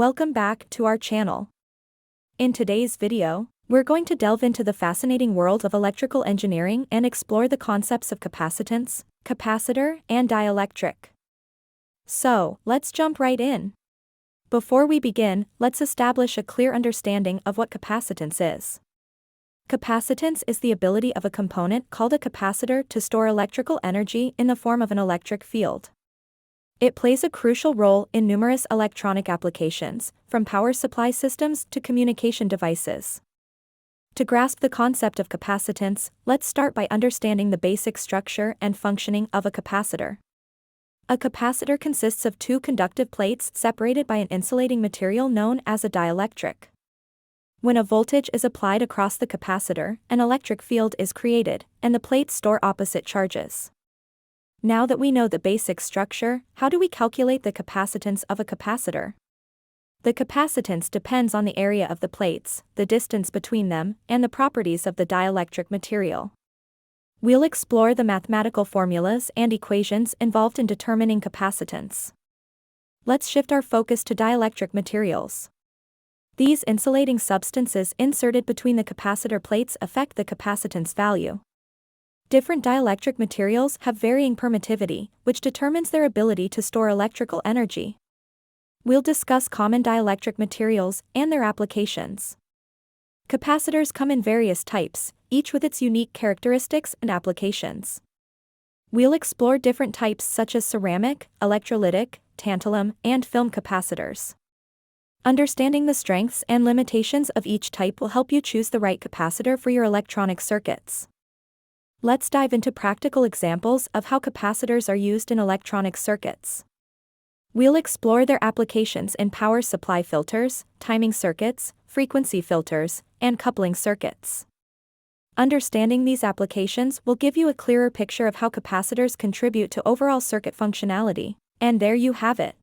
welcome back to our channel. In today's video, we're going to delve into the fascinating world of electrical engineering and explore the concepts of capacitance, capacitor, and dielectric. So, let's jump right in. Before we begin, let's establish a clear understanding of what capacitance is. Capacitance is the ability of a component called a capacitor to store electrical energy in the form of an electric field. It plays a crucial role in numerous electronic applications, from power supply systems to communication devices. To grasp the concept of capacitance, let's start by understanding the basic structure and functioning of a capacitor. A capacitor consists of two conductive plates separated by an insulating material known as a dielectric. When a voltage is applied across the capacitor, an electric field is created, and the plates store opposite charges. Now that we know the basic structure, how do we calculate the capacitance of a capacitor? The capacitance depends on the area of the plates, the distance between them, and the properties of the dielectric material. We'll explore the mathematical formulas and equations involved in determining capacitance. Let's shift our focus to dielectric materials. These insulating substances inserted between the capacitor plates affect the capacitance value. Different dielectric materials have varying permittivity, which determines their ability to store electrical energy. We'll discuss common dielectric materials and their applications. Capacitors come in various types, each with its unique characteristics and applications. We'll explore different types such as ceramic, electrolytic, tantalum, and film capacitors. Understanding the strengths and limitations of each type will help you choose the right capacitor for your electronic circuits. Let's dive into practical examples of how capacitors are used in electronic circuits. We'll explore their applications in power supply filters, timing circuits, frequency filters, and coupling circuits. Understanding these applications will give you a clearer picture of how capacitors contribute to overall circuit functionality. And there you have it.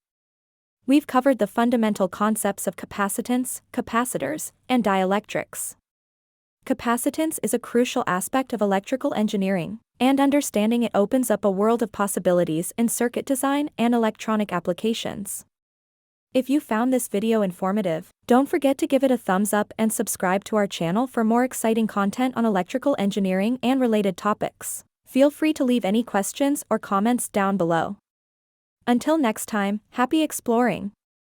We've covered the fundamental concepts of capacitance, capacitors, and dielectrics. Capacitance is a crucial aspect of electrical engineering, and understanding it opens up a world of possibilities in circuit design and electronic applications. If you found this video informative, don't forget to give it a thumbs up and subscribe to our channel for more exciting content on electrical engineering and related topics. Feel free to leave any questions or comments down below. Until next time, happy exploring!